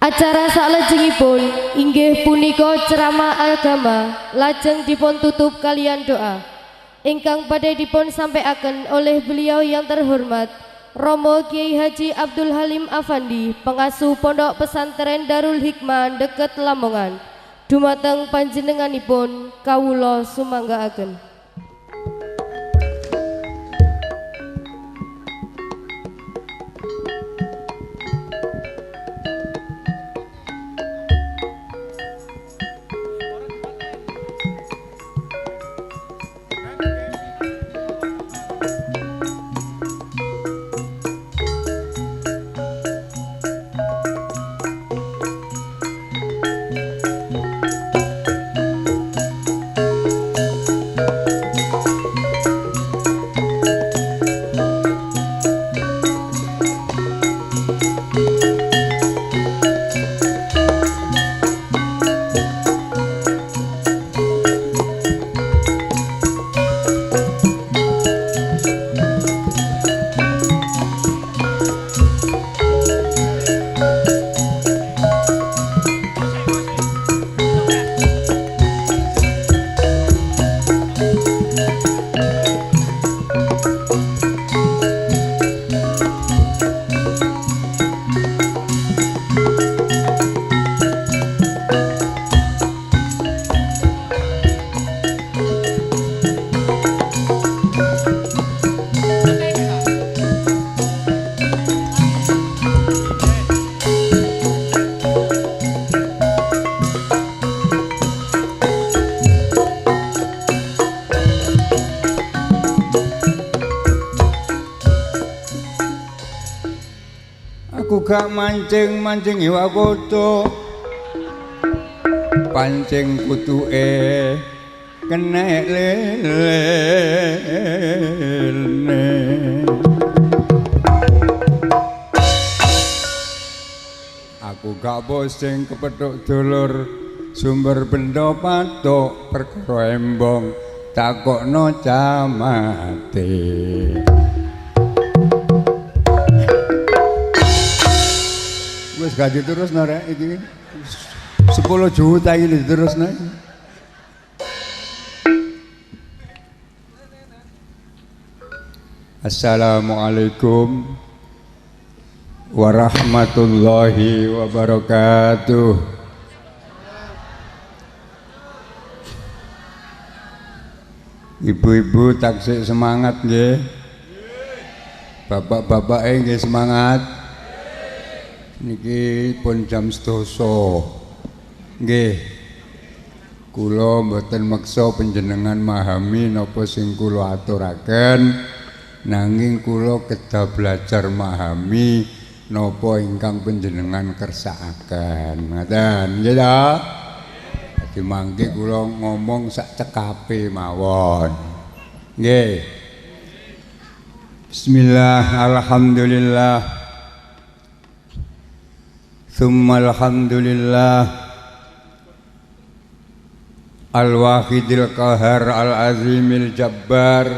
Acara salajengipun inggih punika ceramah agama lajeng dipun tutup kalian doa ingkang badhe dipun sampaikan oleh beliau yang terhormat Romo Kiai Haji Abdul Halim Afandi, pengasuh Pondok Pesantren Darul Hikmah deket Lamongan. Dumateng panjenenganipun kawula sumanggaaken. Gak mancing iwak koto pancing kutuke kenek lelene aku gak posing kepethuk dulur sumber benda patok perkara embong takokno camate. Wis gaji terus narek iki 10 juta ini terus nek. Assalamualaikum warahmatullahi wabarakatuh. Ibu-ibu taksih semangat nggih. Bapak-bapak nggih semangat. Niki pun jam 12:00 nggih kula mboten meksa panjenengan memahami napa sing kula aturaken nanging kula kedah belajar memahami napa ingkang panjenengan kersakaken ngoten nggih ta dadi mangke kula ngomong sak cekape mawon nggih. Bismillah alhamdulillah Thumma alhamdulillah Al-Wahidil Qahar Al-Azimil Jabbar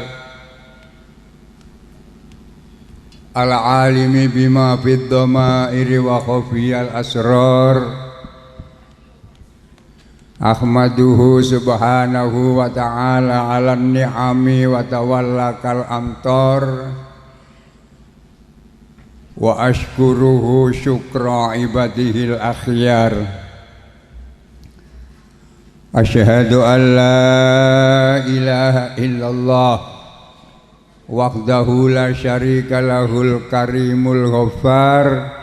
Al-Alimi bima fid dhamairi wa khafiyal asrar Ahmaduhu subhanahu wa ta'ala ala ni'ami wa tawallakal amtar wa ashkuruhu syukra ibadihil akhyar. Asyhadu an la ilaha illallah wahdahu la syarika lahul karimul ghaffar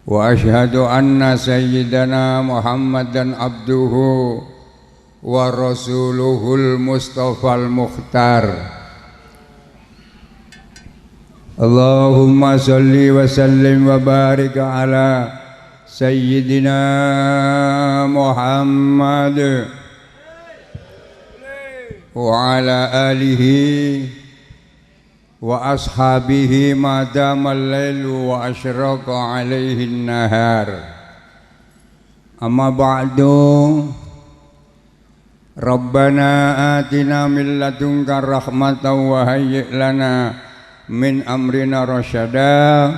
wa asyhadu anna sayyidana Muhammadan abduhu wa rasuluhul mustafal mukhtar. Allahumma salli wa sallim wa barik ala Sayyidina Muhammad wa ala alihi wa ashabihi madamal lailu wa ashraqa alaihi nahar. Amma ba'du. Rabbana atina min ladunka rahmatan wa hayyi' lana min amrina rasyada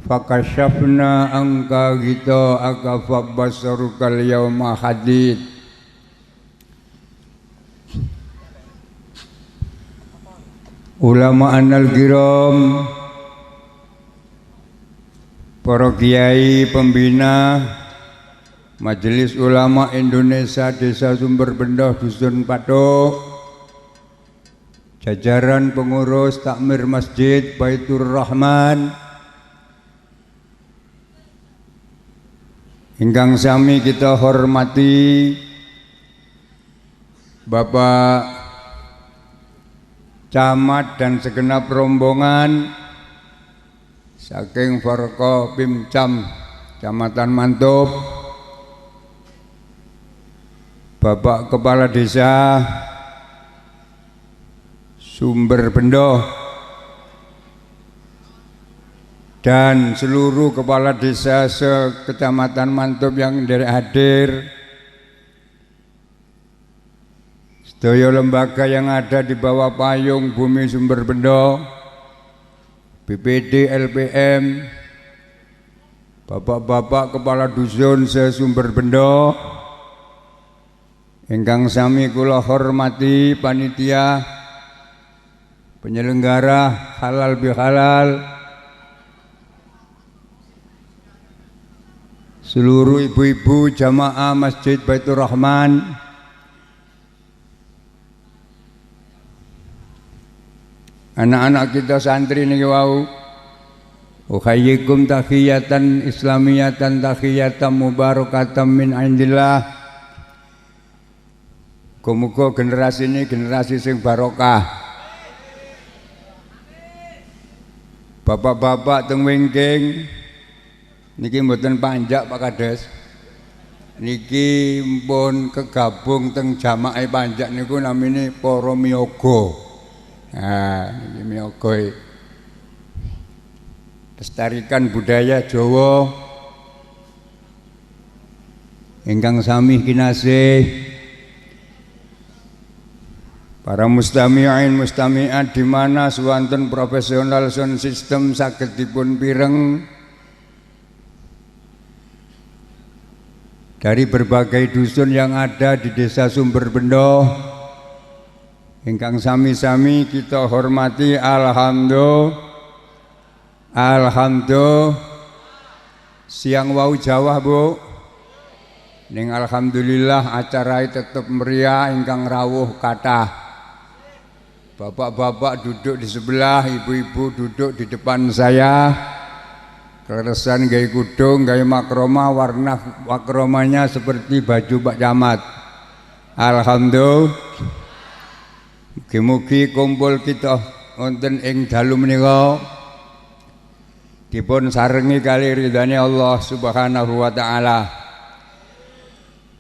Fakashafna angka kita akafa basarukal yauma hadid. Ulama anal kiram, para kiai pembina Majelis Ulama Indonesia Desa Sumberbendoh Dusun Patok, jajaran pengurus takmir Masjid Baitur Rahman, ingkang sami kita hormati Bapak Camat dan segenap rombongan saking Forko Pimcam Kecamatan Mantub, Bapak Kepala Desa Sumberbendoh dan seluruh kepala desa se-Kecamatan Mantub yang hadir, sedaya lembaga yang ada di bawah payung Bumi Sumberbendoh, BPD, LPM, bapak-bapak kepala dusun se-Sumberbendoh, ingkang sami kula hormati panitia penyelenggara halal bihalal, seluruh ibu-ibu jamaah Masjid Baitur Rahman, anak-anak kita santri niki wau, uhayyikum tahiyatan islamiyatan tahiyatan mubarakatan min indillah. Muga-muga generasi ini generasi sing barokah. Bapak-bapak teng wingking niki mboten panjak Pak Kades. Niki pun kegabung teng jamaah panjak niku namine para miyoga. Nah, ini miyoga lestarikan budaya Jawa ingkang sami kinasih para mustami'in mustami'at di mana swanten profesional sound system saged dipun pireng dari berbagai dusun yang ada di Desa Sumberbendoh. Ingkang sami-sami kita hormati, alhamdulillah. Siang wau Jawa Bu, ning alhamdulillah acara tetap meriah, ingkang rawuh kathah. Bapak-bapak duduk di sebelah, ibu-ibu duduk di depan saya. Keresan gaya kudung, gaya makroma, warna makromanya seperti baju Pak Camat. Alhamdulillah. Mugi-mugi kumpul kita wonten ing dalu menika dipun sarengi kali ridhane Allah Subhanahu wa taala,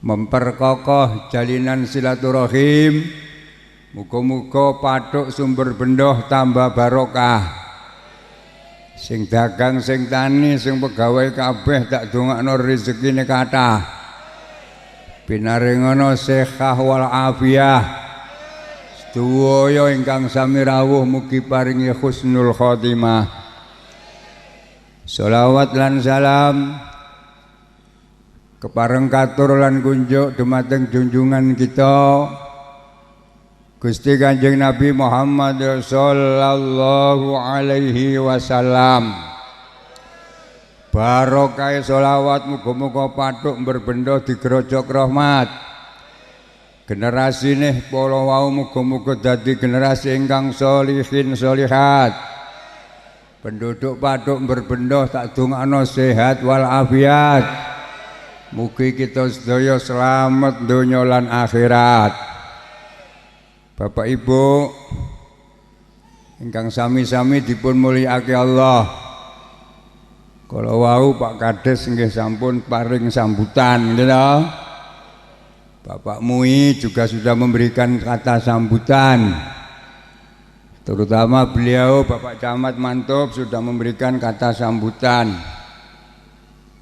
memperkokoh jalinan silaturahim. Muga-muga Pathuk Sumberbendoh tambah barokah. Sing dagang, sing tani, sing pegawai kabeh tak dongakno rezekine kathah. Pinaringono sehat wal afiyah. Sedaya ingkang sami rawuh mugi paringi husnul khotimah. Sholawat lan salam kepareng katur lan kunjuk dumateng junjungan kita Gusti Kanjeng Nabi Muhammad sallallahu alaihi wasallam. Barokah sholawat muga-muga Pathuk Sumberbendoh digrojok rahmat. Generasi nih polo wau muga-muga dadi generasi ingkang sholihin sholihat. Penduduk Pathuk Sumberbendoh tak dongakno sehat wal afiat. Mugi kita sedaya selamat donya lan akhirat. Bapak Ibu ingkang sami-sami dipun mulyakake Allah. Kalau wau Pak Kades nggih sampun paring sambutan, nggih. Bapak Mui juga sudah memberikan kata sambutan, terutama beliau Bapak Camat Mantub sudah memberikan kata sambutan.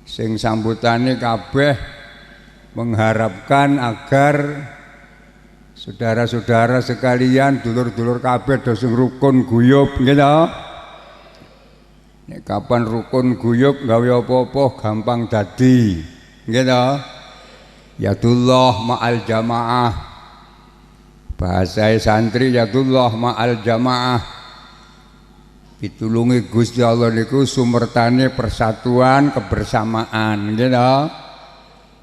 Sing sambutane kabeh mengharapkan agar saudara-saudara sekalian, dulur-dulur kabeh do sing rukun guyub gitu. Nek kapan rukun guyub gawe apa-apa gampang dadi. Nggih to? Yadullah ma'al jamaah. Bahasa santri yadullah ma'al jamaah. Pitulungi Gusti Allah niku sumertane persatuan kebersamaan. Nggih to?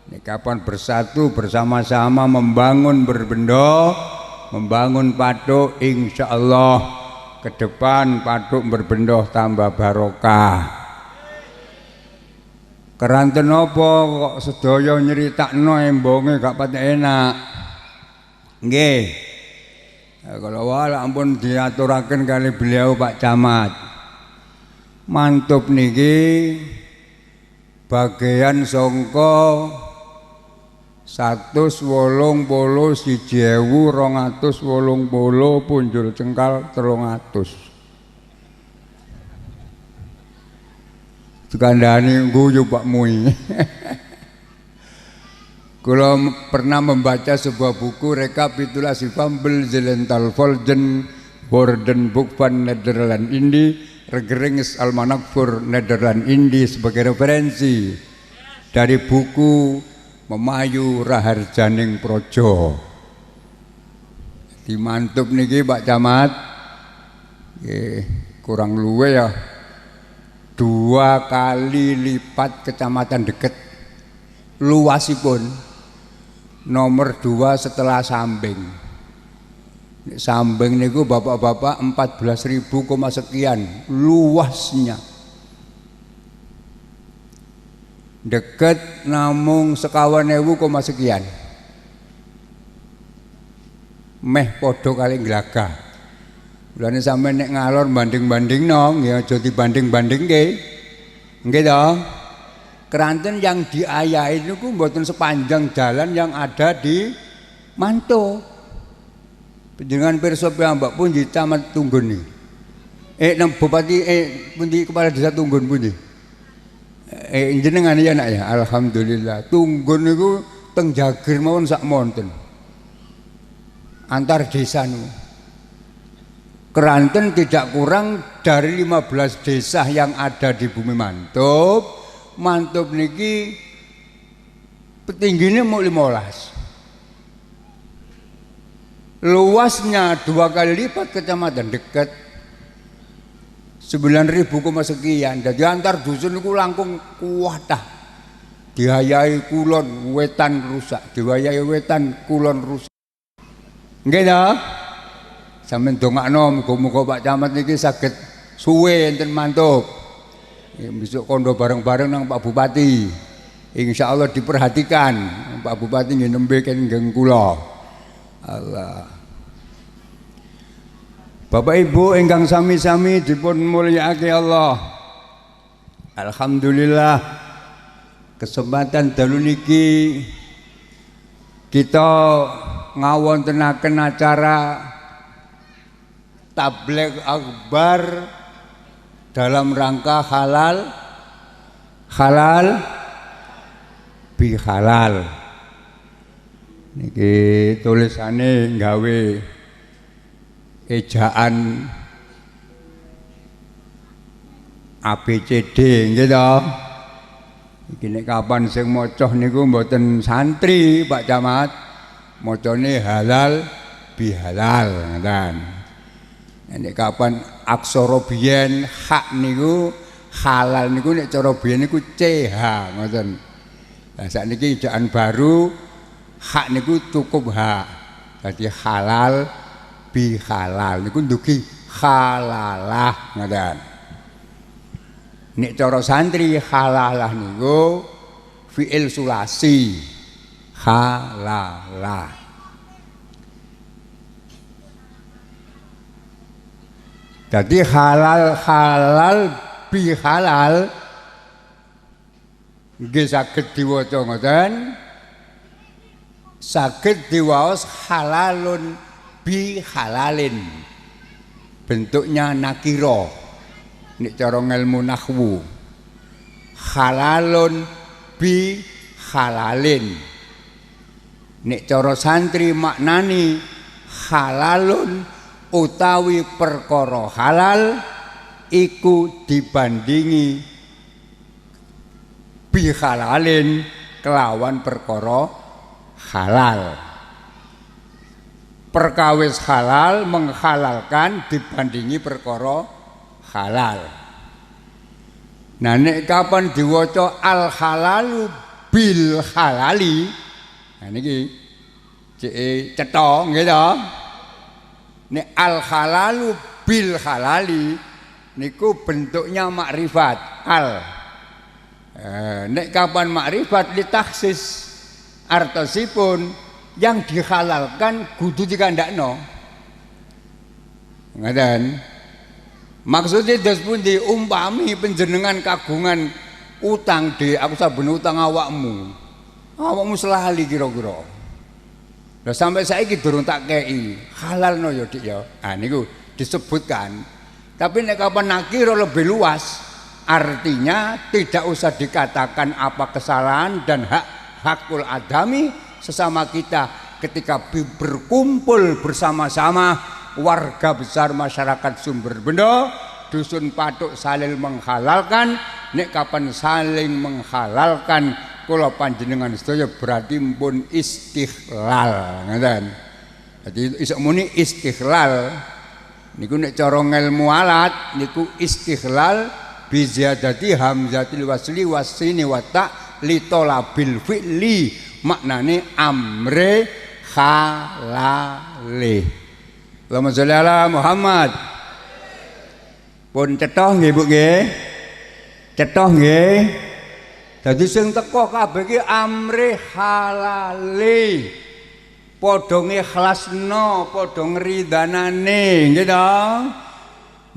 Nek kapan bersatu bersama-sama membangun berbendo, membangun patuk, insyaallah ke depan patuk berbendoh tambah barokah. Keranten apa kok sedaya nyeritakno embonge gak patek enak. Nggih. Kalau wala ampun diaturaken kali beliau Pak Camat. Mantub niki bagian sangka 181.280 punjul cengkal 300. Tukandani guyu Pak Mui. Kula pernah membaca sebuah buku rekapitulasi Fambel Zelental Volgen Woordenboek van Nederland Indi Regerings Almanak voor Nederland Indi sebagai referensi dari buku Memayu Raharjaning Projo. Dimantub niki Pak Camat, kurang luwe ya 2 kali lipat kecamatan deket luasipun nomor 2 setelah Sambing. Sambing niku bapak-bapak 14.000 sekian luasnya. Deket namung 50.000 sekian. Meh podo kali Glagah. Mulane sampeyan nek ngalor banding-bandingno ya aja dibanding-bandingke. Nggih to? Keranten yang diayahi niku mboten sepanjang jalan yang ada di Manto. Panjenengan pirsa piyambak pun di Camat Tunggun niki. Nang Bupati pundi kepala desa Tunggun pundi? Jenengan ya nak ya, alhamdulillah. Tunggun niku teng Jagir mawon sak monten. Antar desa niku. Keranten tidak kurang dari 15 desa yang ada di bumi Mantub. Mantub niki petingginya mau 15. Luasnya 2 kali lipat kecamatan dekat 9.000 sekian. Jadi antar dusun itu langkung kuatah. Diayai kulon wetan rusak, diwayai wetan kulon rusak. Nggih ta? Sampeyan dongakno muga-muga Pak Camat niki saged suwe enten Mantub. Besok kondo bareng-bareng nang Pak Bupati. Insyaallah diperhatikan. Pak Bupati nggih nembe kenging kula. Allah. Bapak Ibu ingkang sami-sami dipun mulyakake Allah. Alhamdulillah kesempatan dalu niki kita ngawontenaken acara tabligh akbar dalam rangka halal bihalal. Niki tulisane nggawe ejaan ABCD nggih to. Iki nek kapan sing maca niku mboten santri Pak Camat. Macane halal bihalal ngoten. Nek kapan aksara biyen hak niku halal niku nek cara biyen niku CH ngoten. Lah sakniki ejaan baru hak niku cukup H. Dadi halal bihalal niku ndugi halalah ngoten. Nek cara santri halalah niku fiil sulasi halalah. Jadi halal bihalal nggih saged diwaca ngoten. Saged diwaos halalun bihalalin. Bentuknya nakira. Nek cara ngelmu nahwu. Halalun bihalalin. Nek cara santri maknani halalun utawi perkara halal iku dibandingi bihalalin kelawan perkara halal. Perkawis halal menghalalkan dibandingi perkara halal. Nah nek kapan diwaca al halalu bil halali, nah niki cetha nggih to. Nek al halalu bil halali niku bentuknya makrifat al. Nek kapan makrifat ditaksis artosipun yang dihalalkan kudu dikandakno. Ngaten. Maksudnya dos pundi umpami panjenengan kagungan utang de aku saben utang awakmu. Awakmu selali kira-kira. Lah sampai saiki durung tak kei. Halalno ya Dik ya. Ah niku disebutkan. Tapi nek kapan nakira lebih luas, artinya tidak usah dikatakan apa kesalahan dan hakul adami sesama kita ketika berkumpul bersama-sama warga besar masyarakat Sumberbendo, dusun Patuk saling menghalalkan. Nek kapan saling menghalalkan kula panjenengan sedaya berarti pun istiqlal, ngoten. Dadi iso muni istiqlal niku nek cara ngelmu alat niku istiqlal bi ziyadati hamzatil wasli wasini wa ta li talabil fi'li, maknane amre halale. Allahumma sholli ala Muhammad. Pun cetha nggih Bu nggih. Cetha nggih. Dadi sing teko kabeh iki amre halale. Padha ngikhlasno, padha ngridhanane, nggih to?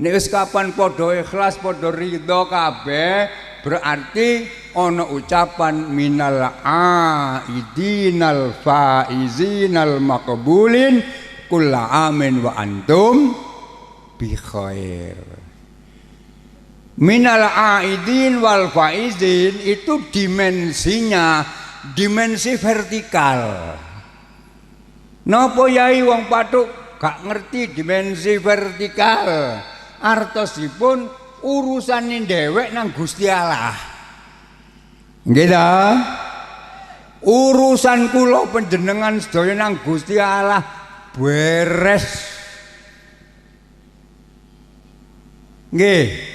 Nek wis kapan padha ikhlas, padha ridha kabeh, berarti ana ucapan minal aidinal faizinal maqbulin kulla amin wa antum bi khair. Minal aidin wal faizin itu dimensinya dimensi vertikal. Napa yai wong Patuk gak ngerti dimensi vertikal? Artosipun urusane dhewek nang Gusti Allah. Nggih ta? Urusan kula panjenengan sedaya nang Gusti Allah beres. Nggih.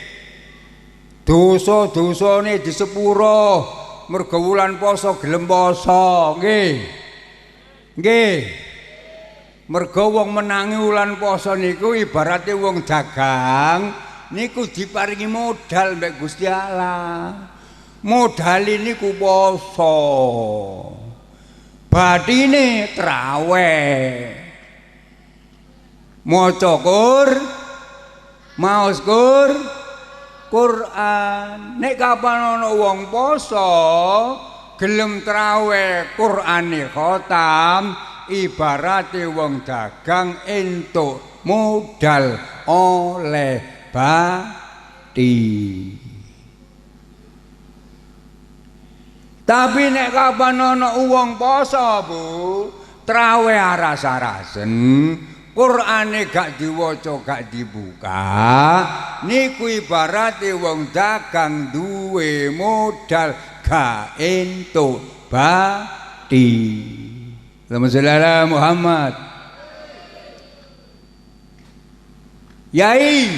Dosa-dosane disepuro merga wulan poso gelem poso, nggih. Nggih. Merga wong menangi wulan poso niku ibarate wong dagang niku diparingi modal mbek Gusti Allah. Modal niku poso. Bathine traweh. Maca maos Quran. Nek kapan ana wong poso gelem traweh Qurane khotam, ibarate wong dagang entuk modal oleh bati. Tapi nek kapan ana wong poso Bu, traweh aras-arasen, Qur'ane gak diwaca gak dibuka, niku ibarate wong dagang duwe modal gak entuk bati. Allahumma sholli ala Muhammad. Yai,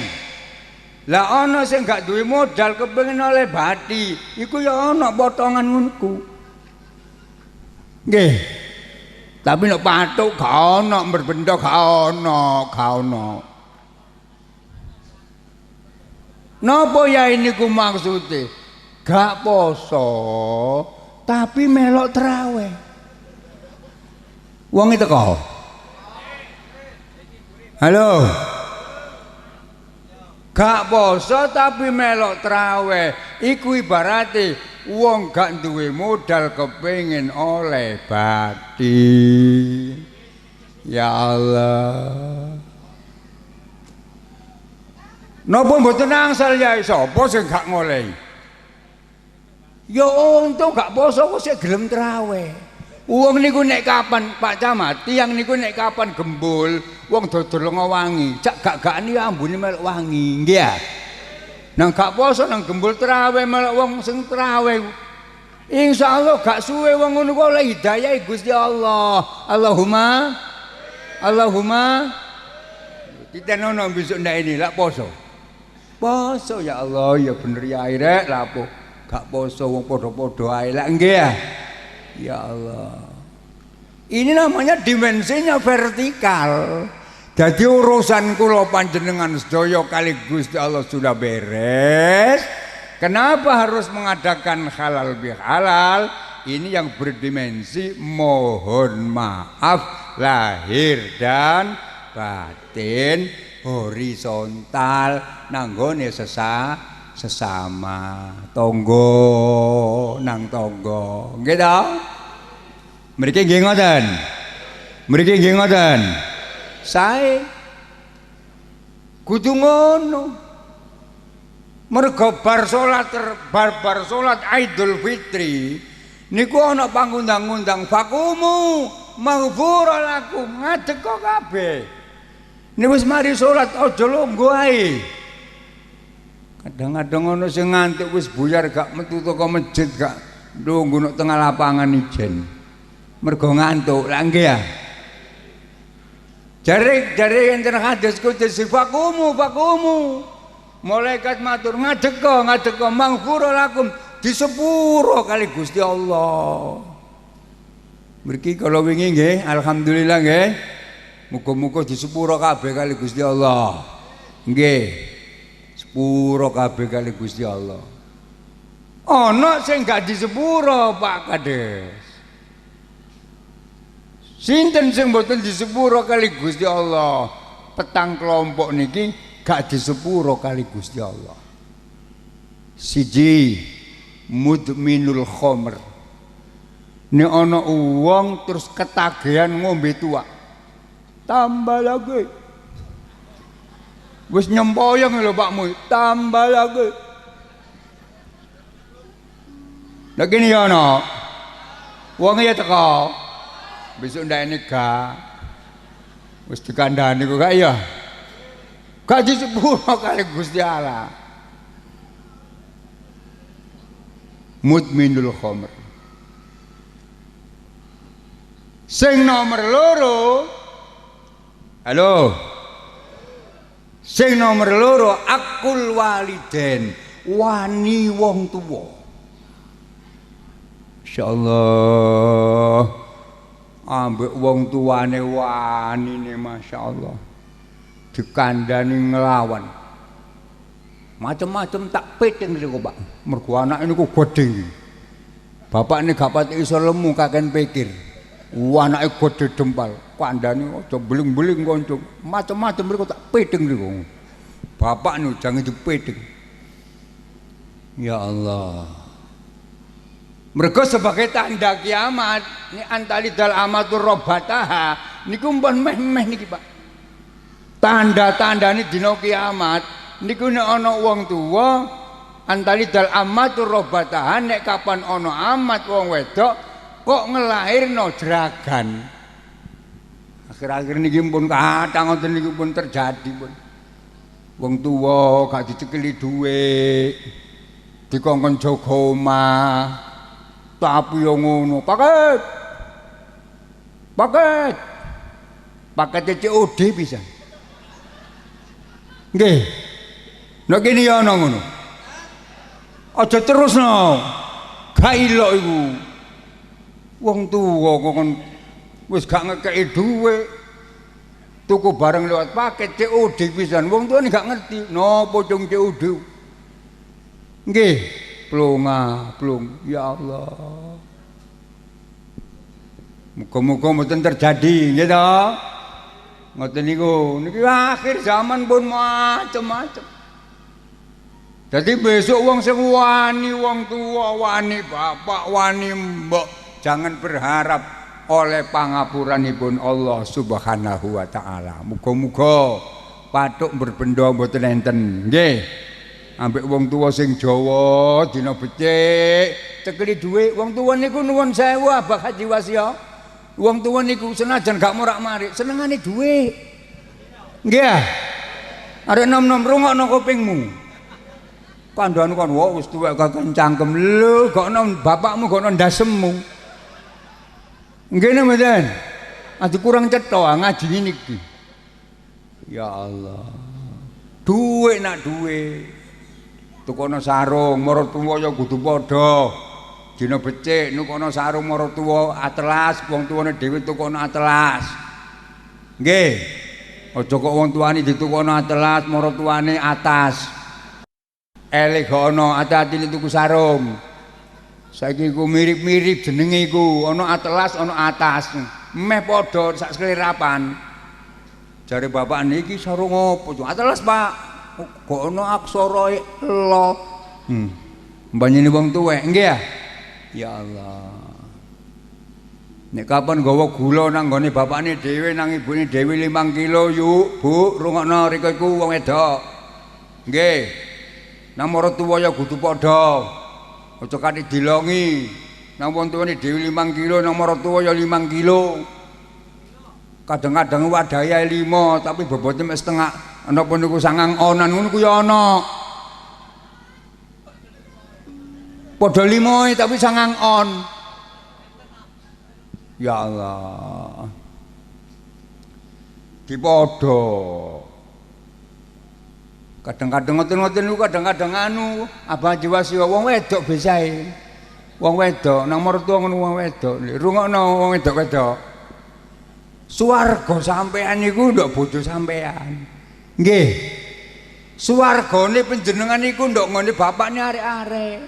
lah ana sing gak duwe modal kepengin oleh bati, iku ya ana potongan ngono. Nggih. Tapi nek Patuk gak ana, berbenda gak ana. Napa yai niku maksude? Gak poso, tapi melok traweh. Wong itu kok. Halo. Gak poso tapi melok traweh. Iku ibarate wong gak duwe modal kepengin oleh bati. Ya Allah. Napa mboten angsal yai sapa sing gak ngolehi? Ya untung gak poso kok sik gelem traweh. Wong niku nek kapan Pak Camat, tiyang niku nek kapan gembul, wong dodol wangi, cak gak-gakne ambune melok wangi, nggih ya. Nang gak poso nang gembul traweh melok wong sing traweh. Insyaallah gak suwe wong ngono kuwi oleh hidayah Gusti Allah. Allahumma kita nono besok ndak ini lak poso. Poso ya Allah ya bener ya rek lapo. Gak poso wong padha-padha ae lak nggih ya. Ya Allah. Ini namanya dimensinya vertikal. Jadi urusan kula panjenengan sedaya kali Gusti Allah sudah beres. Kenapa harus mengadakan halal bihalal? Ini yang berdimensi mohon maaf lahir dan batin, horizontal nanggone sesama tonggo nang tonggo. Nggih to? Mriki nggih ngoten. Mriki nggih ngoten. Sae kudu ngono. Mergo bar salat Idul Fitri niku ana pangundang-undang fakumu maghfura lakum ngadeg kok kabeh. Nek wis mari salat aja longgo ae. Kadang-kadang ana sing ngantuk wis buyar gak metu teko masjid gak longgo nang tengah lapangan ijen. Mergo ngantuk. Lah nggih ya. Jare enten hadis kudus fakumu. Malaikat matur ngadeg kok maghfura lakum disepuro kali Gusti Allah. Mriki kala wingi nggih alhamdulillah nggih. Muga-muga disepuro kabeh kali Gusti Allah. Nggih. Sepuro kabeh kali Gusti Allah. Ana sing gak disepuro Pak Kades. Sinten sing mboten disepuro kali Gusti Allah? Petang kelompok niki gak disepuro kali Gusti Allah. Siji mudminul khamr. Nek ana wong terus ketagihan ngombe tuak. Tambah lagi. Wis nyempoyong lho Pakmu, tambah lagi. Lah kene ya ana. Wong ya teko. Besok ndak ini gak wis dikandhani kok gak ya. Gak disepuro kali Gusti Allah. Mudminul khamr. Sing nomor loro. Halo. Sing nomor loro akul waliden, wani wong tuwa. Insyaallah ambek wong tuane wanine masyaallah dikandani nglawan macem-macem tak piting niku Pak mergo anak niku gedhe bapak ini gak pati iso lemu kaken pikir anake gedhe dempal kandani aja beling-beling koncong macem-macem niku tak piting niku bapak niku jangan dipiting ya Allah. Mergo sebagai tanda kiamat ini antalidal amatur robataha niku mpun meh-meh niki Pak. Tanda-tanda ini dina kiamat niku nek ana wong tuwa antalidal amatur robataha nek kapan ana amat wong wedok kok ngelahirno jeragan. Akhir-akhir niki pun kathah ngoten niku pun terjadi pun. Wong tuwa gak dicekeli dhuwit dikongkon jaga omah. Tapi yang ngono paket COD bisa nggih nek kene ya ana ngono aja terus no gak ilok iku wong tuwa kok wis gak ngekeki dhuwit tuku barang lewat paket COD pisan wong tuwa gak ngerti napa cung COD nggih plung ya Allah. Muga-muga mboten terjadi nggih to. Ngoten niku niki akhir zaman pun macem-macem. Jadi besok wong sing wani wong tua, wani bapak, wani mbok jangan berharap oleh pangapuranipun Allah Subhanahu wa taala. Muga-muga patuk berbenda mboten enten nggih. Ambek wong tua sing Jawa dina becik cekeli dhuwit wong tua niku nuwun sewu Abah Haji Wasya wong tua niku senajan gak morak-marik senengane dhuwit nggih arek nom-nom rungokno kupingmu Kandhane kon wis tuwek kakek cangkem lho, gokno bapakmu gokno ndasemu. Nggih mboten. Adi kurang cetha ngaji niki. Ya Allah. Duwe nak duwe. Tukono sarung maratuwa ya kudu padha. Dina becik nukono sarung maratuwa atlas, wong tuwane dhewe tukono atlas. Nggih. Aja kok wong tuane ditukono atlas, maratuwane atas. Elek ana ati-ati tuku sarung. Saiki ku mirip-mirip jenenge iku, ana atlas, ana atas. Meh padha sak selerapan. Jare bapak niki sarung apa? Atlas, Pak. Kok ana aksara lo. Mbanyine wong tuwek, nggih ya? Ya Allah. Nek kapan gawa gula nang gone bapakne dhewe nang ibune dhewe 5 kilo yuk, Bu, rungokno rika iku wong wedok. Nggih. Nang maratuwa ya kudu padha. Aja kate dilongi. Nang wong tuwane dhewe 5 kilo nang maratuwa ya 5 kilo. Kadang-kadang wadahe 5 tapi bobote mek setengah. Napa niku 9 onan ngono ku ya ana. Padha 5 tapi 9 on. Ya Allah. Dipadha. Kadang-kadang ngoten-ngoten niku kadang-kadang anu abah jiwasi wong wedok besae. Wong wedok nang mertua ngono wong wedok. Rungokno wong wedok-wedok. Swarga sampean niku ndok bojo sampean. Nggih. Swargane panjenengan niku ndok ngene bapakne arek-arek.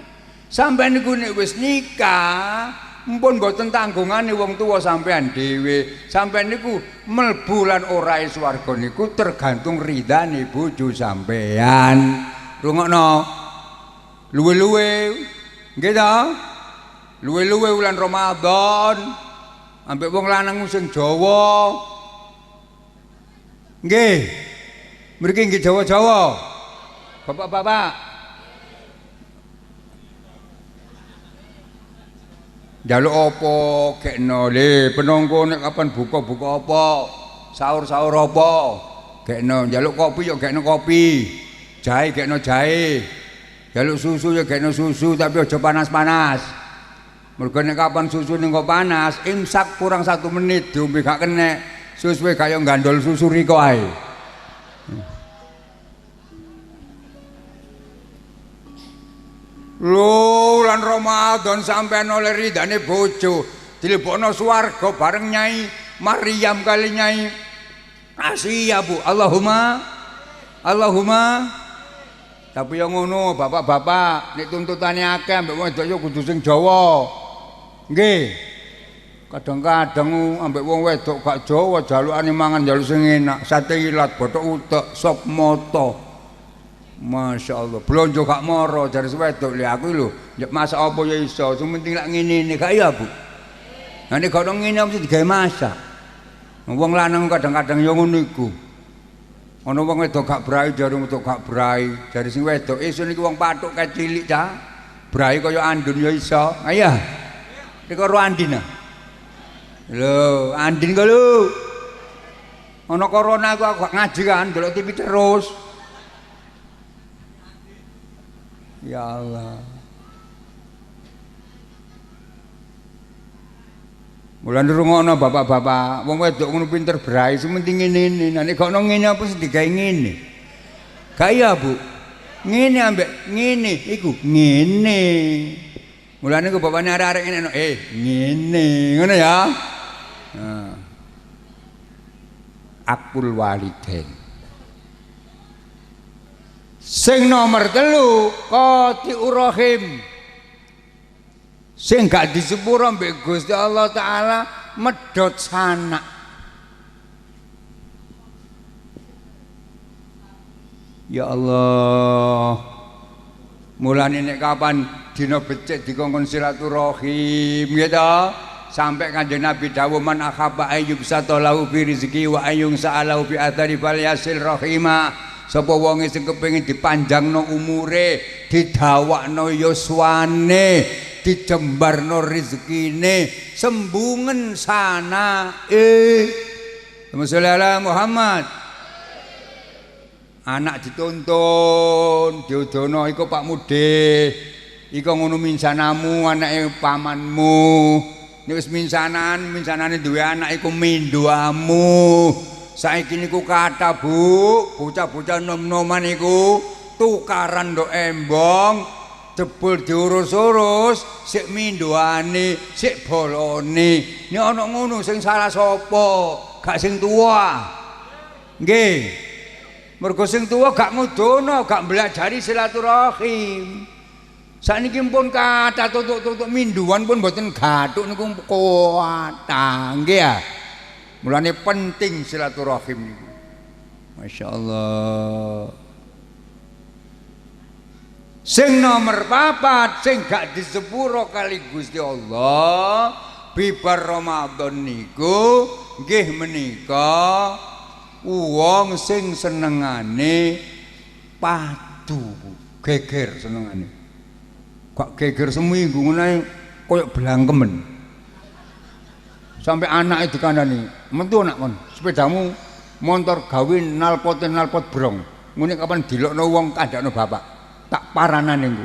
Sampeyan niku nek wis nikah, mpun mboten tanggungane wong tuwa sampeyan dhewe. Sampeyan niku mlebu lan orahe swarga niku tergantung ridane bojo sampeyan. Rungokno. Luwe-luwe. Nggih ta? Luwe-luwe wulan Ramadan. Ambek wong lanang sing Jawa. Nggih. Mriki nggih Jawa-Jawa. Bapak-bapak. Njaluk apa gekno le penangko nek kapan buka-buka apa? Sahur-sahur apa? Gekno njaluk kopi ya gekno kopi. Jahe gekno jahe. Njaluk susu ya gekno susu tapi aja panas-panas. Mergo nek kapan susu ning kok panas, imsak kurang 1 menit diombe gak kenek. Susuwe kaya gandol susu riko ae. Lho lan Ramadan sampean oleh ridane bojo dilebokno swarga bareng Nyai Maryam kali Nyai Asia Bu. Allahumma tapi yang ngono bapak-bapak nek tuntutane akeh ambek wong wedok yo kudu sing Jawa. Nggih. Kadang-kadang ambek wong wedok gak Jawa jalukane mangan jaluk sing enak, sate ilat, botok utek, sop moto. Masya Allah, blonjo gak moro jare wedok lho aku lho, masak apa ya iso, sing penting lak ngene gak ya Bu. Nah nek gak ngene mesti digawe masak. Wong lanang kadang-kadang ya ngono iku. Ana wong wedok gak brai jare wedok gak brai, jare sing wedok isun iki wong pathuk kae cilik ta. Brai kaya andun ya iso. Ayo. Nek karo andin. Lho, andin kok lho. Ana corona aku gak ngaji kan, delok TV terus. Ya Allah. Mulane rungokno bapak-bapak, wong wedok ngono pinter brai, sementing ngene-ngene. Nek gak ono ngene apa sing digawe ngene? Gak ya, Bu. Ngene ambek ngene iku ngene. Mulane ku bapakne arek-arek ngene, ngene. Ngono ya. Nah. Akul walidain. Sing nomor 3 qati'ur rahim. Sing gak disepuro mbek Gusti Allah taala medhot sanak. Ya Allah. Mulane nek kapan dina becik dikongkon silaturahim ya ta? Sampai Kanjeng Nabi dawuh man akhaba ayyub satalahu fi rizqi wa ayyung sa'alahu fi athari fal yasil rahimah. Sapa wonge sing kepengin dipanjangno umure, didawakno yuswane, dijembarno rezekine, sembungen sana. Muhammad. Anak dituntun, diodono iku Pak Mude. Iku ngono minsanamu anake pamanmu. Nek wis minsanane duwe anak iku mindoamu. Saiki niku kata Bu, bocah-bocah nom-noman iku tukaran ndok embong, jebul diurus-urus, sik mindoane, sik bolone. Nek ana ngono sing salah sapa? Gak sing tuwa. Nggih. Mergo sing tuwa gak ngudono, gak mblajari silaturahim. Sakniki pun kathah tutuk-tutuk minduan pun mboten gathuk niku kuwatah, nggih ya. Mulane penting silaturahim niku. Masyaallah. Sing nomor 4 sing gak disepuro kali Gusti Allah bibar Ramadan niku nggih menika wong sing senengane padu, geger senengane. Gak geger seminggu ngene koyo blangkemen. Sampai anake dikandani, "Metu nak kon, sepedamu motor gawe nalpot brong. Ngene kapan dilokno wong kandhakno bapak. Tak paranane engko."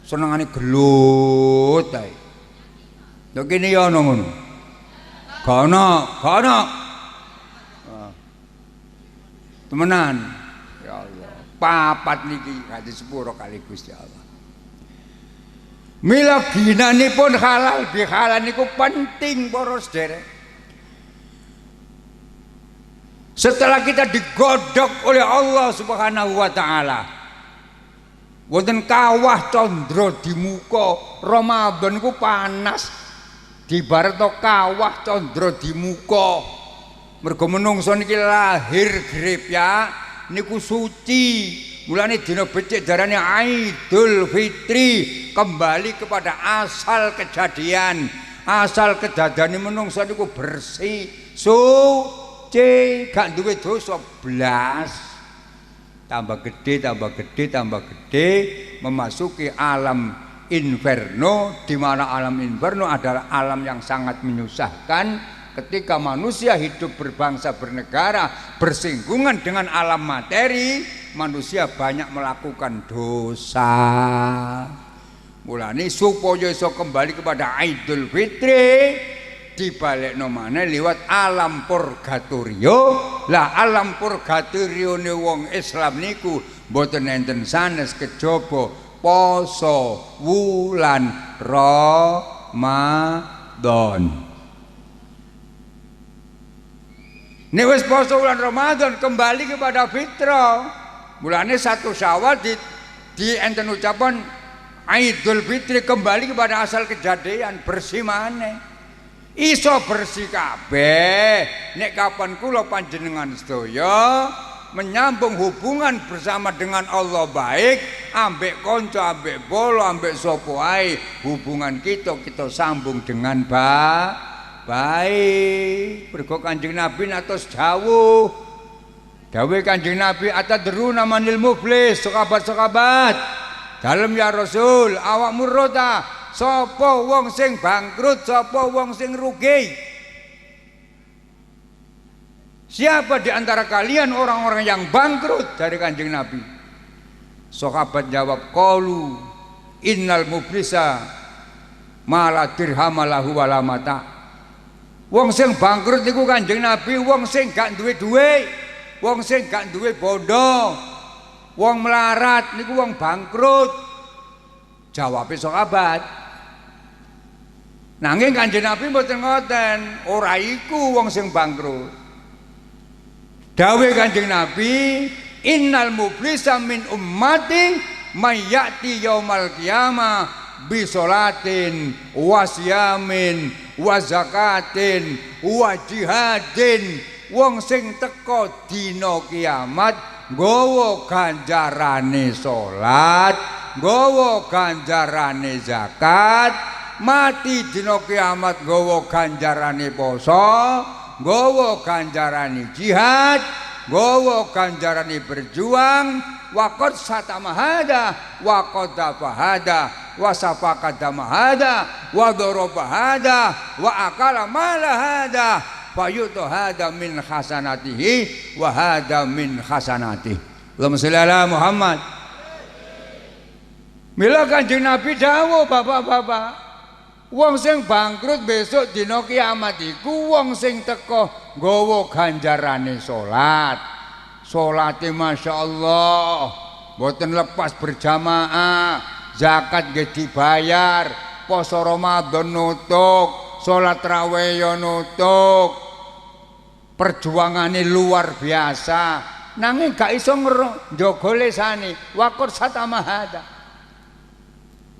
Senengane gelut ae. Lho kene ya ana ngono. Gak ana. Temenan. Ya Allah. Papat niki hadis sepuro kali Gusti Allah. Mila ginanipun halal bihalal niku penting para sederek. Setelah kita digodhog oleh Allah Subhanahu wa taala, wonten kawah condro di muka Ramadan niku panas. Dibareto kawah condro di muka. Mergo menungso niki lahir grepya niku suci. Mulane dina becik darane Idul Fitri, kembali kepada asal kejadian. Asal kedadane menungso niku bersih, suci, gak duwe dosa blas. Tambah gede memasuki alam inferno, di mana alam inferno adalah alam yang sangat menyusahkan. Ketika manusia hidup berbangsa bernegara bersinggungan dengan alam materi, manusia banyak melakukan dosa. Mulane supaya iso kembali kepada Idul Fitri dibalekno maneh liwat alam purgatorio. Lah alam purgatorio ne wong Islam niku mboten enten sanes kejaba poso wulan Ramadan. Nek wis poso bulan Ramadan kembali kepada fitrah. Mulane 1 Syawal di enten ucapan Idul Fitri kembali kepada asal kejadian, bersih maneh. Iso bersih kabeh nek kapan kula panjenengan sedaya menyambung hubungan bersama dengan Allah baik, ambek kanca, ambek bolo, ambek sapa ae, hubungan kita sambung dengan baik. Mergo Kanjeng Nabi atus dawuh. Dawuh Kanjeng Nabi atadruna manil muflis, sahabat-sahabat. Dalem ya Rasul, awakmu ro ta sapa wong sing bangkrut, sapa wong sing rugi? Siapa di antara kalian orang-orang yang bangkrut? Dari Kanjeng Nabi. Sahabat jawab, qalu innal muflisa mala dirham lahu wala mata. Wong sing bangkrut niku Kanjeng Nabi wong sing gak duwe dhuwit, wong sing gak duwe bondo, wong melarat niku wong bangkrut. Jawabe sahabat. Nanging Kanjeng Nabi mboten ngoten, ora iku wong sing bangkrut. Dawuh Kanjeng Nabi, innal muflisa min ummati may ya'ti yaumal qiyamah bi sholatin wa siyamin wa zakatin wa jihadin. Wong sing teka dina kiamat nggawa ganjarane salat, nggawa ganjarane zakat, mati dina kiamat nggawa ganjarane poso, nggawa ganjarane jihad, nggawa ganjarane berjuang. Waqad satamahada waqad dafahada wa safaqadamahada wa darabahada wa akala malahada fayutu hada min hasanatihi wa hada min hasanatihi. Allahumma sholli ala Muhammad. Mila Kanjeng Nabi dawuh bapak-bapak, wong sing bangkrut besok dina kiamat iku wong sing teko nggawa ganjarane salat. Salate masyaallah mboten lepas berjamaah, zakat nggih dibayar, poso Ramadan nutuk, salat tarawih ya nutuk. Perjuangane luar biasa, nanging gak iso njaga lesane. Waqad satamahada.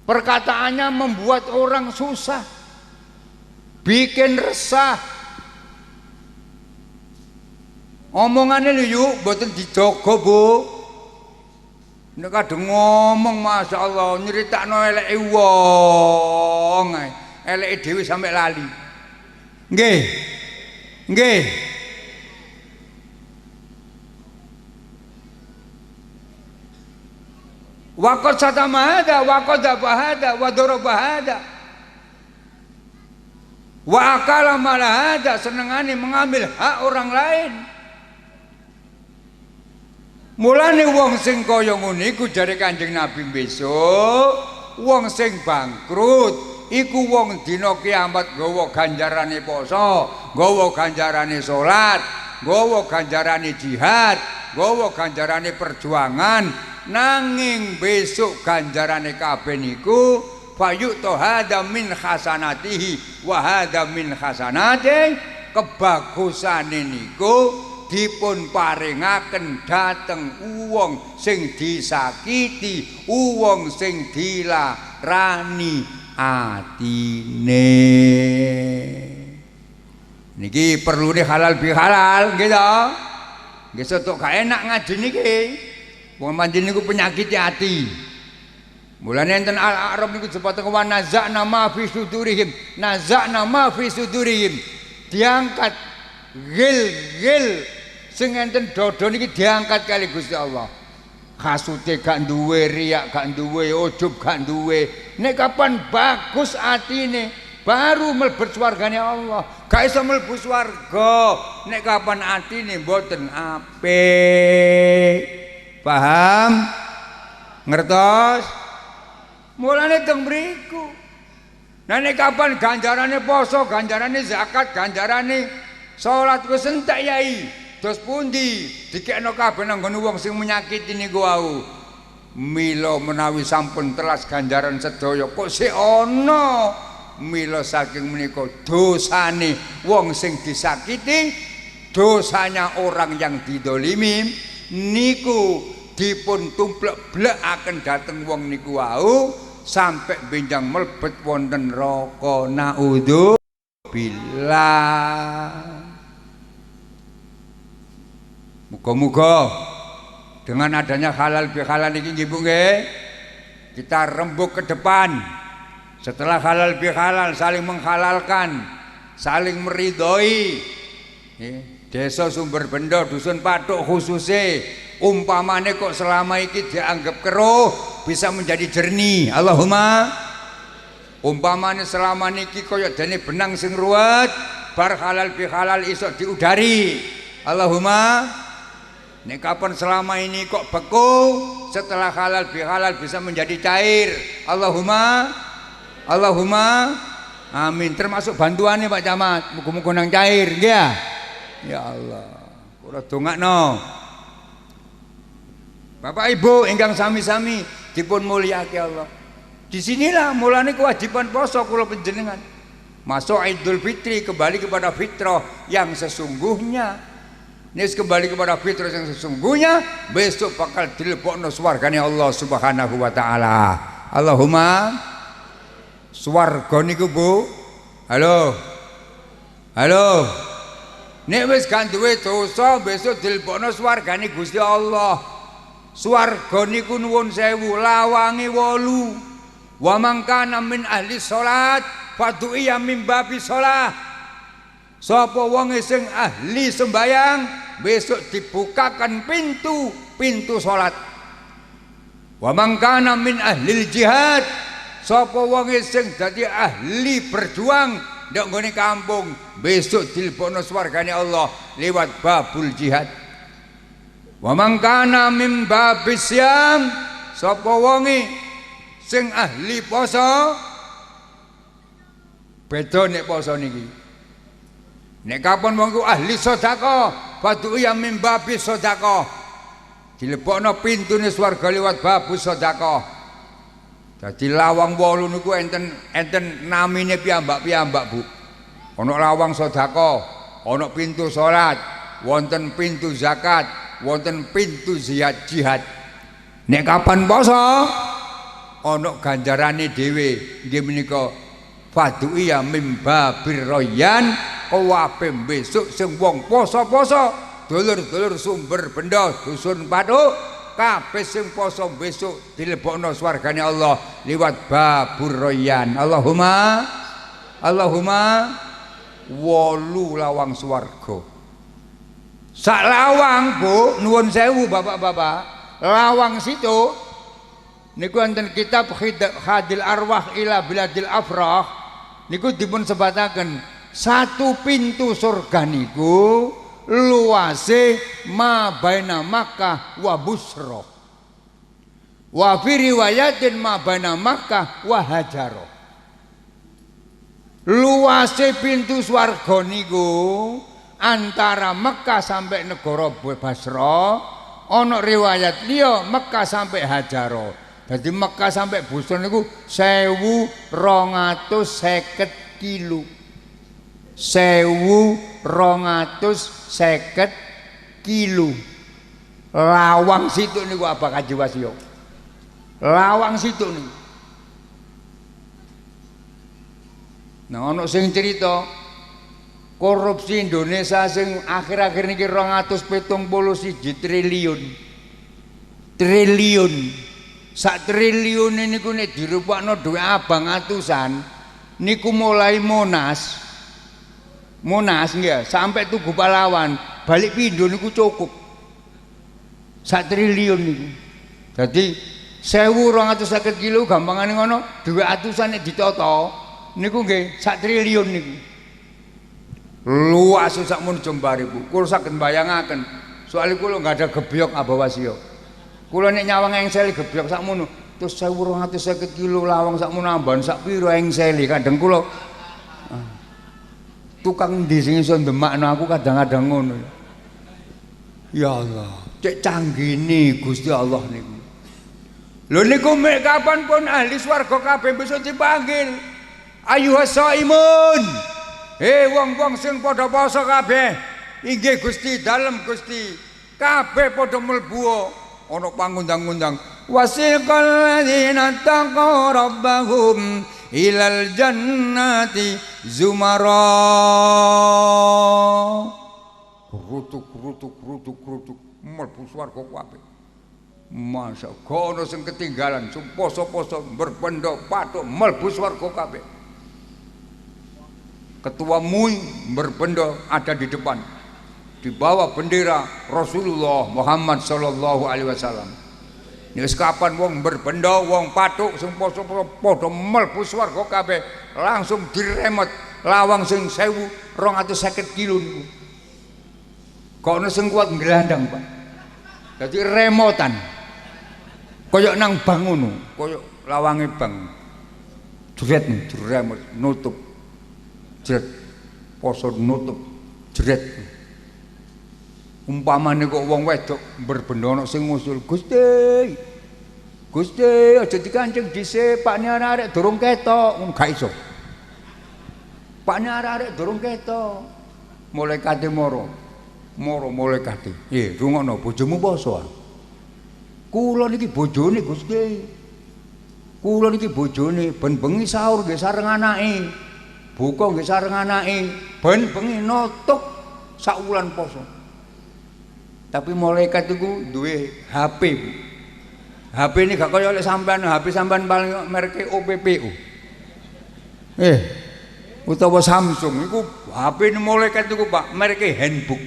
Perkataannya membuat orang susah, bikin resah. Omongannya lho yuk, mboten dijaga Bu. Nek kadang ngomong Masya Allah nyeritakno eleke wong, eleke dhewe sampe lali. Nggih. Nggih. Waqad satamahada, waqad dabahada, wa darabahada. Wa akala malahada, senengane mengambil hak orang lain. Mulane wong sing kaya ngono iku jare Kanjeng Nabi besok, wong sing bangkrut iku wong dina kiamat nggawa ganjarane poso, nggawa ganjarane salat, nggawa ganjarane jihad, nggawa ganjarane perjuangan, nanging besok ganjarane kabeh niku fayu'ta hada min hasanatihi wa hada min hasanati, kebagusane niku dipun paringaken dhateng wong sing disakiti, wong sing dilarani atine. Niki perlune halal bihalal nggih to. Nggih sotok gak enak ngaji niki. Wong manjen niku penyakit hati. Mulane enten al-Arab niku sepateng wa naza'na ma fi sudurihim, naza'na ma fi sudurihim. Diangkat gil sing enten dodo niki diangkat kali Gusti Allah. Kasute gak duwe, riak gak duwe, ujub gak duwe. Nek kapan bagus atine baru mlebet swargane Allah. Gak iso mlebu swarga nek kapan atine mboten apik. Paham? Ngertos? Mulane teng mriku. Nah nek kapan ganjarane poso, ganjarane zakat, ganjarane salat wis entek yai. Dos pundi dikekno kabeh nang nggon wong sing menyakiti niku wau. Mila menawi sampun telas ganjaran sedaya kok sik ana. Mila saking menika dosane wong sing disakiti, dosanya orang yang didolimi niku dipun tumplek-blekaken dhateng wong niku wau sampai benjang mlebet wonten neraka. Naudzubillah. Muga-muga dengan adanya halal bihalal ini nggih Bu nggih, kita rembuk ke depan. Setelah halal bihalal saling menghalalkan, saling meridhoi. Desa Sumber Bendo dusun Patuk khususnya umpamane kok selama iki dianggap keruh bisa menjadi jernih. Allahumma. Umpamane selama niki kaya dene benang sing ruwet, bar halal bihalal iso diudari. Allahumma. Nek kapan selama ini kok beku, setelah halal bihalal bisa menjadi cair. Allahumma. Allahumma amin. Termasuk bantuannya Pak Camat, muga-muga nang cair nggih ya. Ya Allah, kula dongakno. Bapak Ibu ingkang sami-sami dipun mulyake Allah. Disinilah mulane kewajiban poso kula panjenengan. Masuk Idul Fitri kembali kepada fitrah yang sesungguhnya. Nis kembali kepada fitrah yang sesungguhnya, besok bakal dilebokno swargane Allah Subhanahu wa taala. Allahumma. Swarga niku Bu. Halo. Halo. Nek wis gak duwe dosa besok dilebokno swargane Gusti Allah. Swarga niku nuwun sewu lawange 8. Wa mangkana min ahli salat fadu'iya min babi salat. Sapa wong sing ahli sembayang besok dibukakan pintu salat. Wa mangkana min ahli jihad, sapa wong sing dadi ahli berjuang ndek nggone kampung besok dilebokno swargane Allah lewat babul jihad. Wa man kana mim babis syam, sapa wonge sing ahli poso beda nek poso niki. Nek kapan wong ku ahli sedekah, batu ya mim babis sedekah. Dilebokno pintune swarga liwat babus sedekah. Dadi lawang 8 niku enten namine piyambak-piyambak, Bu. Ana lawang sedekah, ana pintu salat, wonten pintu zakat, wonten pintu jihad. Nek kapan poso ana ganjarane dhewe nggih menika fadu'iya mimba birroyan kabeh besok sing wong poso-poso dulur-dulur sumber benda dusun Pathuk kabeh sing poso besok dilebokno swargane Allah liwat babur royan. Allahumma 8 lawang swarga. Sak lawang, Bu, nuwun sewu Bapak-bapak, lawang situ niku enten kitab Hadil Arwah ila Biladil Afrah niku dipun sebataken satu pintu surga niku luase ma baina Makkah wa Busra. Wa fi riwayatin ma baina Makkah wa Hajarah. Luase pintu swarga niku antara Mekah sampai negara Basra, ana riwayat liya Mekah sampai Hajarah. Jadi Mekah sampai Busra niku 1250 kilo. 1250 kilo. Lawang situ niku apa Kaji Wasio? Lawang situ niku. Nah ana sing cerita korupsi Indonesia sing akhir-akhir niki 271 triliun. Sak triliun niku nek dirupakno dhuwit abang atusan niku mulai Monas nggih sampai Tugu Pahlawan balik pindho niku cukup. Sak triliun niku. Dadi 1250 kilo gampangane ngono dhuwit atusan nek ditata niku nggih sak triliun niku. Luas sakmono jembare, Bu. Kula saged bayangaken. Soale kula enggak ada gebyok Abawasya. Kula nek nyawang engsel gebyok sakmono, terus 1250 kilo lawang sakmono amban sak pira engsel kadang kula tukang ndi sing iso ndemakno aku kadang-kadang ngono. Ya Allah, cek canggine Gusti Allah niku. Lho niku mek kapan pun ahli swarga kabeh besok dipanggil. Ayuhas shaimun. Wong-wong sing padha poso kabeh. Inggih Gusti, dalem Gusti. Kabeh padha mlebu. Ana pangundang-undang. Wasiqal ladzina taqaw rabbahum ilal jannati zumara. Rutuk mlebu swarga kabeh. Masya Allah, sing ketinggalan, sing poso-poso berpendok Pathuk mlebu swarga kabeh. Ketua MUI berpendok ada di depan, di bawah bendera Rasulullah Muhammad sallallahu alaihi wasallam. Wis kapan wong berpendok, wong Pathuk sing poso-poso padha mlebu swarga kabeh, langsung diremot lawang sing 1250 kilo niku. Kok ana sing kuat nglandang, Pak. Dadi remotan. Koyok nang bank ngono, koyok lawange bank. Jret diremot nutup. Jret poso nutup jret. Umpamane kok wong wedok berbendono sing ngusul, Gusti aja dikancing dhisik, pakne arek durung ketok, gak iso. Pakne arek durung ketok. Malaikate moro malaikate. Rungokno bojomu poso. Kula niki bojone Gusti. Kula niki bojone ben bengi sahur nggih sareng anake. Buka nggih sareng anake, ben bengi nutuk sak wulan poso. Tapi malaikat iku duwe HP, Bu. HP ini gak kaya oleh sampean, HP sampean paling merek OPPO. Utawa Samsung iku HP ini malaikat iku Pak, merek handbook.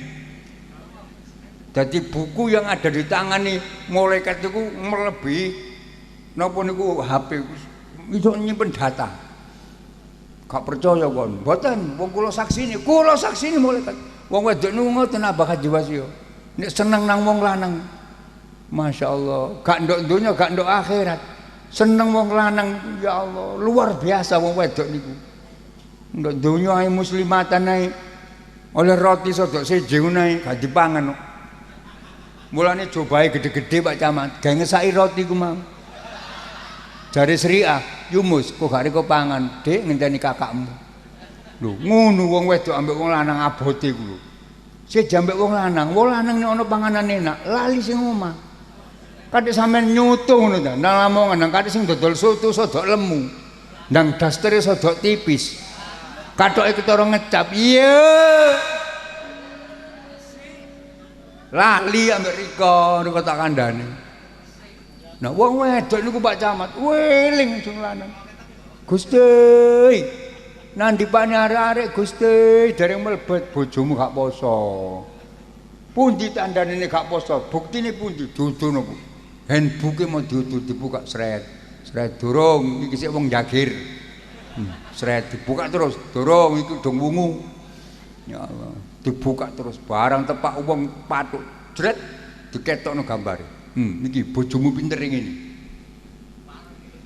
Jadi buku yang ada di tangan nih malaikat iku melebihi napa niku HP iso nyimpen data. Gak percaya kon, mboten wong kula saksine malaikat. Wong wedok niku ngoten Abah Kaji Wasya. Nek seneng nang wong lanang, Masya Allah, gak ndok dunya, gak ndok akhirat. Seneng wong lanang, ya Allah, luar biasa wong wedok niku. Ndok dunya ae muslimatan ae oleh roti sodok seje ngono gak dipangan. Mulane cobae gede-gede Pak Camat, gawe ngesaki roti ku mau. Jare Sriah, Yumus, kok gak reko pangan, Dik ngenteni kakakmu. Lho, ngono wong wedok ambek wong lanang abote ku lho. Seje ambek wong lanang nek ana panganan enak, lali sing omah. Kadek sampean nyutu ngono ta, nang lamongan nang kadek sing dodol soto sodok lemu. Nang dastere sodok tipis. Katoke ketara ngecap. Iya. Lali ambek riko tak kandhane. Nah, wong wedok niku Pak Camat, weling sing lanang. Gusti, nandipane arek-arek Gusti, dereng mlebet bojomu gak poso. Pundi tandane nek gak poso? Buktine pundi? Dudu nopo? Handbuke mau dibuka sret. Sret durung iki sik wong jagir. Sret dibuka terus, durung iki dong wungu. Ya Allah, dibuka terus barang tepak wong patuk. Jret diketokno gambare. Niki bojomu pinter ngene.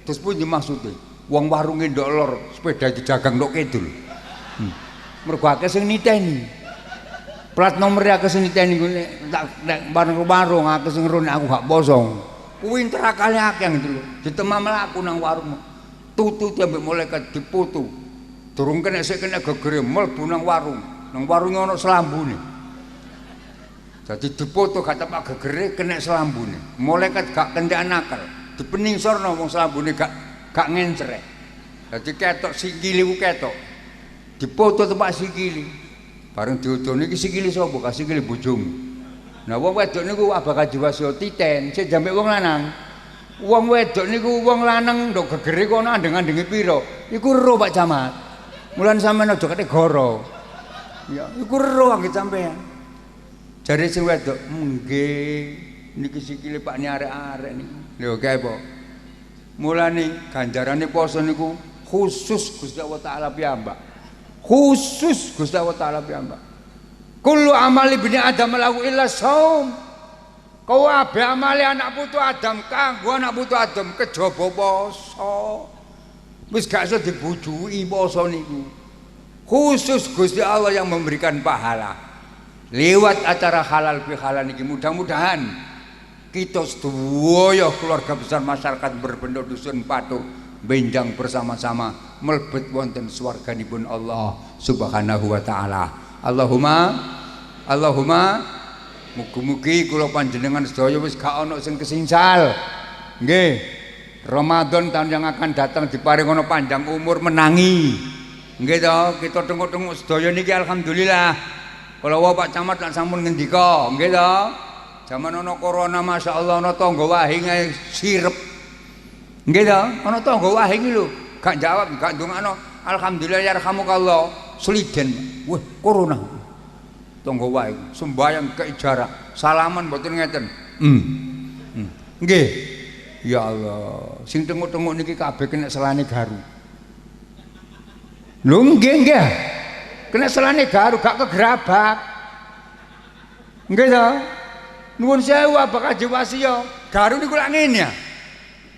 Terus pundi maksude? Wong warunge ndok lor, sepeda dijagang ndok kidul. Mergo akeh sing niteni. Plat nomere akeh sing niteni nek warung akeh sing ngrone aku gak poso. Kuwi terakale akeh gitu lho. Ditemah mlaku nang warung. Tutu ambek malaikat diputu. Durung kena sik kena gegere mlebu nang warung. Nang warunge ana selambune. Jadi dipoto gak tepak gegere kena selambune. Malaikat gak kentekan akal. Dipeningsorno wong selambune gak ngencrek. Dadi ketok sikile ku ketok. Dipoto tepak sikile. Bareng diudone iki sikile sapa? Ka sikile bojomu. Nah wong wedok niku bakal diwasya titen, sik jambek wong lanang. Wong wedok niku wong lanang ndok gegere kono andeng-andenge pira? Iku ero Pak Camat. Mulane sampean aja kate goro. Ya, iku ero anggit sampean. Jare sing wedok, nggih niki sikile Pak ni arek-arek niku. Lho kae po. Mulane ganjarane poso niku khusus Gusti Allah Taala piyambak. Khusus Gusti Allah Taala piyambak. Kullu amali bini Adam lahu illa shaum. Kabeh amale anak putu Adam kanggo anak putu Adam kejaba poso. Wis gak iso dibujui poso niku. Khusus Gusti Allah yang memberikan pahala. Lewat acara halal bihalal niki mudah-mudahan kita sedaya keluarga besar masyarakat berbentuk dusun patuh benjang bersama-sama melebet wonten swarganipun Allah Subhanahu wa taala. Allahumma mugi-mugi kula panjenengan sedaya wis gak ana sing kesingsal. Nggih. Ramadan tahun yang akan datang diparing ana panjang umur menangi. Nggih to, kita tengok-tengok sedaya niki alhamdulillah. Kala wae Pak Camat lan sampun ngendika, nggih to. Zaman ana corona masyaallah ana tangga wahing sirep. Nggih to, ana tangga wahing lho, gak jawab, gak ndongakno. Alhamdulillah yarhamukallah, sliden. Wah, corona. Tangga wahing sembayang kei jarak, salaman mboten ngeten. Nggih. Ya Allah, sing tengok-tengok niki kabeh kena selane garu. Lho nggih. Kena selane garu gak kegerabak. Nggih to? Nuwun sewu bakal diwasiya. Garu niku lak ngene ya.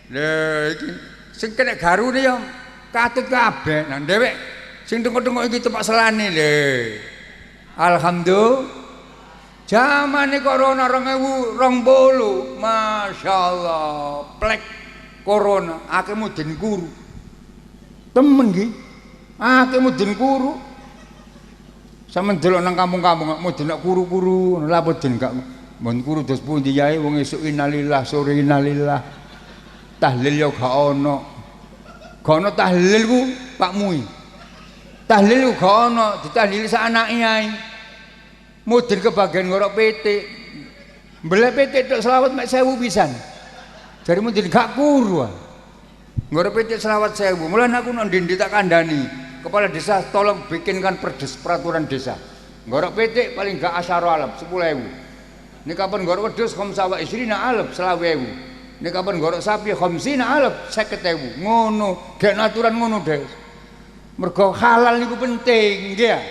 Lha iki sing kena garu ne ya katut kabeh. Nah dhewek sing tengok-tengok iki tepak selane lho. Alhamdulillah. Zamane corona 2020, masyaallah, plek corona akeh mudin kuru. Temen nggih. Akeh mudin kuru. Sampeyan delok nang kampung-kampung mudin nak kuru-kuru, lha mudin gak mun kuru dos pundi yae wong esuk innalillah sore innalillah. Tahlil ya gak ono. Gak ono tahlil ku Pak Mui. Tahlil ku gak ono, ditahlil sak anake ae. Mudin kebagian ngorok PT. Mbeleh PT tok selawat mek 1000 pisan. Jare mudin gak kuru. Ngorok PT selawat 1000. Mulane aku nang ndi tak kandhani. Kepala desa tolong bikinkan peraturan desa. Ngorok PT paling gak asyara alaf 10.000. Ini kapan ngorok wedhus khamsawa isrina alaf 20.000. Ini kapan ngorok sapi khamsina alaf 50.000. Ngono, gek aturan ngono, Des. Mergo halal niku penting, nggih.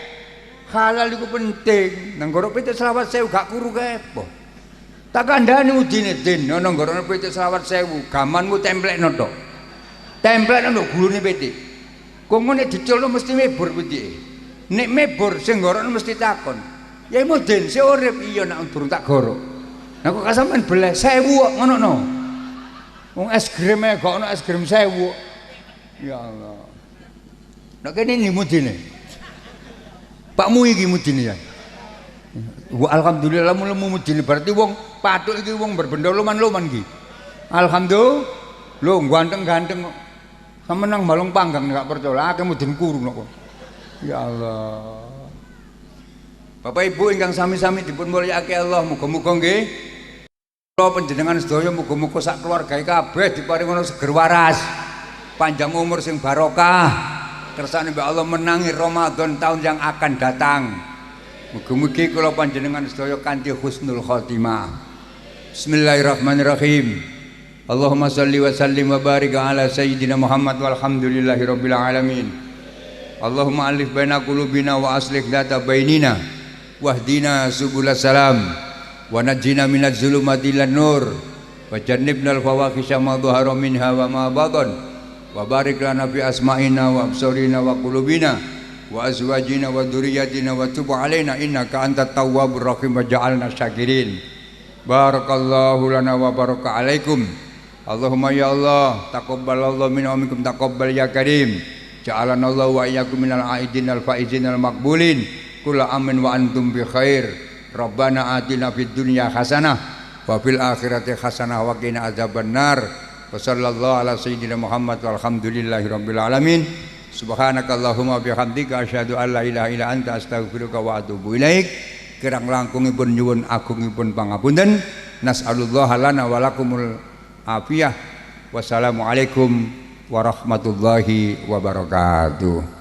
Halal iku penting. Nang ngoro pitik selawat sewu gak kuru kepo. Tak kandhani udine din ana ngoro pitik selawat sewu, gamanmu templekno tok. Templekno nduk gulune pitik. Kok ngene diculno mesti mebur pitike. Nek mebur sing ngorono mesti takon. Ya muden sik urip iya nek durung tak goro. Nah kok sampean beleh 1000 kok ngono. Wong es krim e gak ono es krim 1000. Ya Allah. Nek kene ni mudine. Pakmu iki mudine ya. Wa alhamdulillah lemu mudine berarti wong patuk iki wong berbenda loman-loman iki. Alhamdulillah. Lho ganteng-ganteng kok. Sampe nang balung panggang gak percaya akeh mudin kuru kok. Ya Allah. Bapak Ibu ingkang sami-sami dipun mulyakake Allah, muga-muga nggih kula panjenengan sedaya muga-muga sak keluargae kabeh diparingono seger waras, panjang umur sing barokah, kersane mbak Allah menangi Ramadan tahun yang akan datang. Muga-mugi kula panjenengan sedaya kanthi husnul khotimah. Bismillahirrahmanirrahim. Allahumma salli wa sallim wa barik ala sayyidina Muhammad walhamdulillahi rabbil alamin. Allahumma alif baina qulubina wa aslih dzata bainina wahdina subulas salam wa najjina minadz zulumati ilan nur wa jannibnal fawahisha ma dhahara minha wa ma batan wa barik lana fi asma'ina wa absarina wa qulubina wa azwajina wa dzurriyyatina wa tub alaina innaka antat tawwabur rahim wa ja'alna syakirin. Barakallahu lana wa baraka alaikum. Allahumma ya Allah taqabbalallahu minna wa minkum taqabbal ya karim. Ja'alana Allah wa iyyakum minal aidin al faizin al maqbulin. Kullu amin wa antum bi khair. Rabbana atina fid dunya hasanah wa fil akhirati hasanah wa qina adzabannar. Wa sallallahu ala sayyidina Muhammad walhamdulillahi rabbil alamin. Subhanakallahumma bihamdika asyhadu an la ilaha illa anta astaghfiruka wa atubu ilaik. Kirang langkungipun nyuwun agungipun pangapunten. Nas'alullah lana wa lakumul afiyah. Wassalamualaikum warahmatullahi wabarakatuh.